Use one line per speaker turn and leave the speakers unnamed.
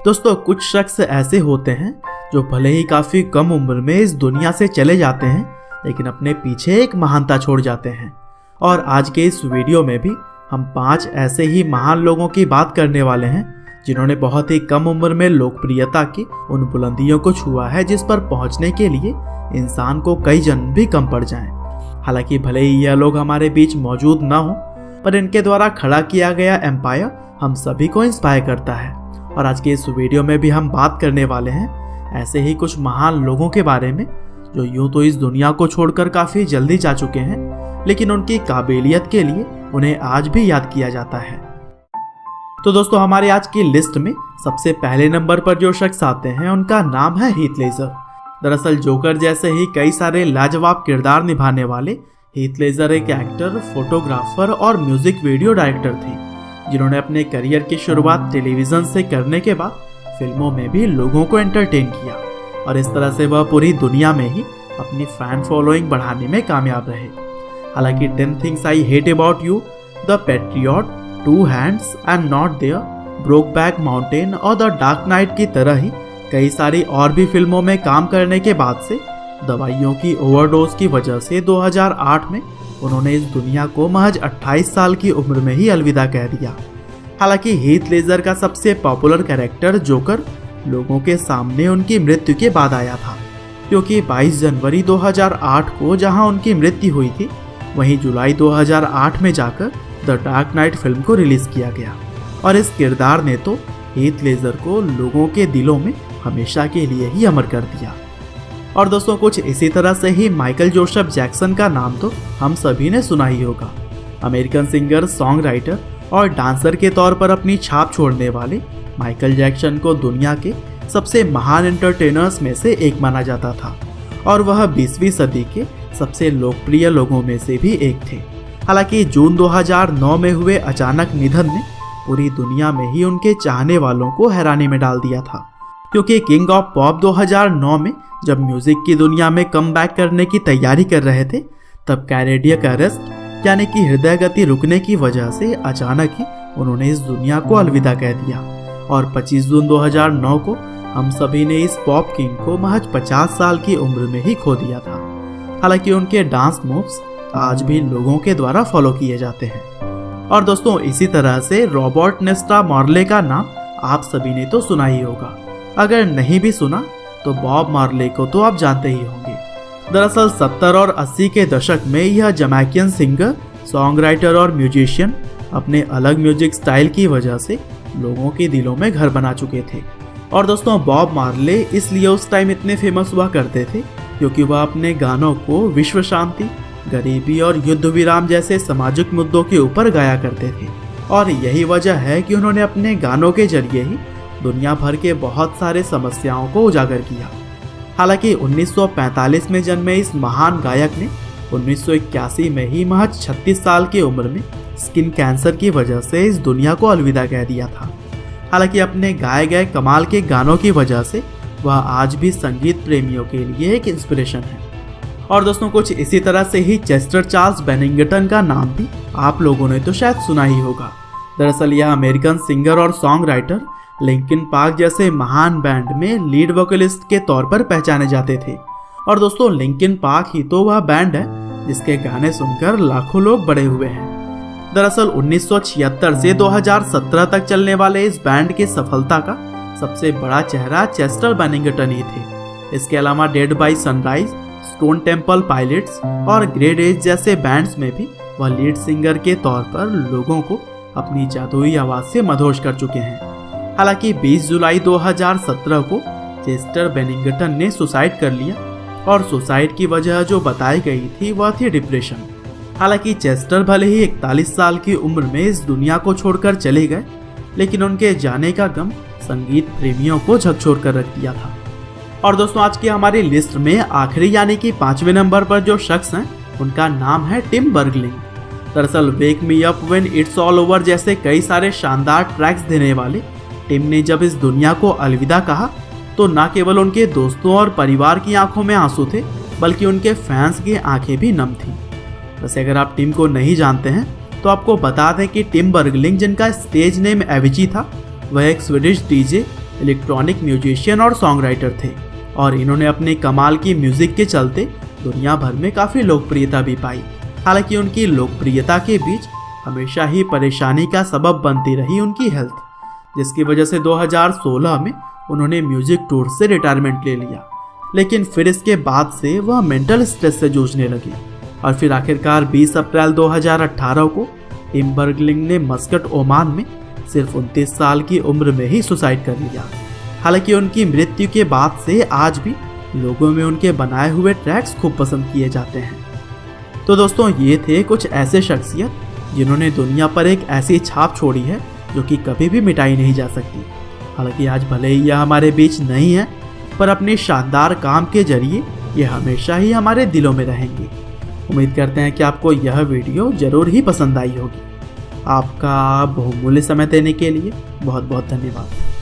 दोस्तों कुछ शख्स ऐसे होते हैं जो भले ही काफी कम उम्र में इस दुनिया से चले जाते हैं, लेकिन अपने पीछे एक महानता छोड़ जाते हैं। और आज के इस वीडियो में भी हम 5 ऐसे ही महान लोगों की बात करने वाले हैं जिन्होंने बहुत ही कम उम्र में लोकप्रियता की उन बुलंदियों को छुआ है जिस पर पहुंचने के लिए इंसान को कई जन्म भी कम पड़ जाएं। हालांकि भले ही यह लोग हमारे बीच मौजूद न हो, पर इनके द्वारा खड़ा किया गया एम्पायर हम सभी को इंस्पायर करता है। और आज के इस वीडियो में भी हम बात करने वाले हैं ऐसे ही कुछ महान लोगों के बारे में जो यूं तो इस दुनिया को छोड़कर काफी जल्दी जा चुके हैं, लेकिन उनकी काबिलियत के लिए उन्हें आज भी याद किया जाता है। तो दोस्तों हमारे आज की लिस्ट में सबसे पहले नंबर पर जो शख्स आते हैं उनका नाम है हीथ लेजर। दरअसल जोकर जैसे ही कई सारे लाजवाब किरदार निभाने वाले हीथ लेजर एक एक्टर, फोटोग्राफर और म्यूजिक वीडियो डायरेक्टर थे जिन्होंने अपने करियर की शुरुआत टेलीविजन से करने के बाद फिल्मों में भी लोगों को एंटरटेन किया और इस तरह से वह पूरी दुनिया में ही अपनी फैन फॉलोइंग बढ़ाने में कामयाब रहे। हालांकि 10 Things I Hate About You, the patriot, 2 Hands and Not There, Brokeback Mountain और द डार्क नाइट की तरह ही कई सारी और भी फिल्मों में काम करने के बाद से दवाइयों की ओवरडोज की वजह से 2008 में उन्होंने इस दुनिया को महज 28 साल की उम्र में ही अलविदा कह दिया। हालांकि हीथ लेजर का सबसे पॉपुलर कैरेक्टर जोकर लोगों के सामने उनकी मृत्यु के बाद आया था, क्योंकि 22 जनवरी 2008 को जहां उनकी मृत्यु हुई थी, वहीं जुलाई 2008 में जाकर द डार्क नाइट फिल्म को रिलीज किया गया। और इस किरदार ने तो हीथ लेजर को लोगों के दिलों में हमेशा के लिए ही अमर कर दिया। और दोस्तों कुछ इसी तरह से ही माइकल जोसेफ जैक्सन का नाम तो हम सभी ने सुना ही होगा। अमेरिकन सिंगर, सॉन्ग राइटर और डांसर के तौर पर अपनी छाप छोड़ने वाले माइकल जैक्सन को दुनिया के सबसे महान एंटरटेनर्स में से एक माना जाता था और वह 20वीं सदी के सबसे लोकप्रिय लोगों में से भी एक थे। हालांकि जून 2009 में हुए अचानक निधन ने पूरी दुनिया में ही उनके चाहने वालों को हैरानी में डाल दिया था, क्योंकि किंग ऑफ पॉप 2009 में जब म्यूजिक की दुनिया में कमबैक करने की तैयारी कर रहे थे, तब कार्डियक अरेस्ट यानी कि हृदय गति रुकने की वजह से अचानक ही उन्होंने इस दुनिया को अलविदा कह दिया। और 25 जून 2009 को हम सभी ने इस पॉप किंग को महज 50 साल की उम्र में ही खो दिया था। हालांकि उनके डांस मूव्स आज भी लोगों के द्वारा फॉलो किए जाते हैं। और दोस्तों इसी तरह से रॉबर्ट नेस्टा मार्ले का नाम आप सभी ने तो सुना ही होगा। अगर नहीं भी सुना तो बॉब मार्ले को तो आप जानते ही होंगे। दरअसल 70 और 80 के दशक में यह जमैकियन सिंगर, सॉन्ग राइटर और म्यूजिशियन अपने अलग म्यूजिक स्टाइल की वजह से लोगों के दिलों में घर बना चुके थे। और दोस्तों बॉब मार्ले इसलिए उस टाइम इतने फेमस हुआ करते थे क्योंकि वह अपने गानों को विश्व शांति, गरीबी और युद्ध विराम जैसे सामाजिक मुद्दों के ऊपर गाया करते थे। और यही वजह है कि उन्होंने अपने गानों के जरिए ही दुनिया भर के बहुत सारे समस्याओं को उजागर किया। हालांकि 1945 में जन्मे इस महान गायक ने 1981 में ही महज 36 साल की उम्र में स्किन कैंसर की वजह से इस दुनिया को अलविदा कह दिया था। हालांकि अपने गाए गए कमाल के गानों की वजह से वह आज भी संगीत प्रेमियों के लिए एक इंस्पिरेशन है। और दोस्तों कुछ इसी तरह से ही चेस्टर चार्ल्स बेनिंगटन का नाम भी आप लोगों ने तो शायद सुना ही होगा। दरअसल यह अमेरिकन सिंगर और सॉन्ग राइटर लिंकिन पार्क जैसे महान बैंड में लीड वोकलिस्ट के तौर पर पहचाने जाते थे। और दोस्तों लिंकिन पार्क ही तो वह बैंड है जिसके गाने सुनकर लाखों लोग बड़े हुए हैं। दरअसल 1976 से 2017 तक चलने वाले इस बैंड की सफलता का सबसे बड़ा चेहरा चेस्टर बेनिंगटन ही थे। इसके अलावा dead by sunrise, stone temple pilots और ग्रेट एज जैसे बैंड्स में भी वह लीड सिंगर के तौर पर लोगों को अपनी जादुई आवाज से मदहोश कर चुके हैं। हालांकि 20 जुलाई 2017 को चेस्टर बेनिंगटन ने सुसाइड कर लिया और सुसाइड की वजह जो बताई गई थी वह थी डिप्रेशन। हालांकि चेस्टर भले ही 41 साल की उम्र में इस दुनिया को छोड़कर चले गए, लेकिन उनके जाने का गम संगीत प्रेमियों को झकझोर कर रख दिया था। और दोस्तों आज की हमारी लिस्ट में आखिरी यानी कि 5वें नंबर पर जो शख्स हैं उनका नाम है टिम बर्गलिंग। दरअसल wake me up when it's all over जैसे कई सारे शानदार ट्रैक्स देने वाले टिम ने जब इस दुनिया को अलविदा कहा तो न केवल उनके दोस्तों और परिवार की आंखों में आंसू थे, बल्कि उनके फैंस की आंखें भी नम थीं। वैसे अगर आप टिम को नहीं जानते हैं तो आपको बता दें कि टिम बर्गलिंग जिनका स्टेज नेम एविची था, वह एक स्वीडिश डीजे, इलेक्ट्रॉनिक म्यूजिशियन और सॉन्ग राइटर थे और इन्होंने अपने कमाल की म्यूजिक के चलते दुनिया भर में काफ़ी लोकप्रियता भी पाई। हालांकि उनकी लोकप्रियता के बीच हमेशा ही परेशानी का सबब बनती रही उनकी हेल्थ, जिसकी वजह से 2016 में उन्होंने म्यूजिक टूर से रिटायरमेंट ले लिया। लेकिन फिर इसके बाद से वह मेंटल स्ट्रेस से जूझने लगी और फिर आखिरकार 20 अप्रैल 2018 को इम्बर्गलिंग ने मस्कट ओमान में सिर्फ 29 साल की उम्र में ही सुसाइड कर लिया। हालांकि उनकी मृत्यु के बाद से आज भी लोगों में उनके बनाए हुए ट्रैक्स खूब पसंद किए जाते हैं। तो दोस्तों, ये थे कुछ ऐसे शख्सियत जिन्होंने दुनिया पर एक ऐसी छाप छोड़ी है जो कि कभी भी मिटाई नहीं जा सकती। हालांकि आज भले ही यह हमारे बीच नहीं है, पर अपने शानदार काम के जरिए ये हमेशा ही हमारे दिलों में रहेंगे। उम्मीद करते हैं कि आपको यह वीडियो ज़रूर ही पसंद आई होगी। आपका बहुमूल्य समय देने के लिए बहुत बहुत धन्यवाद।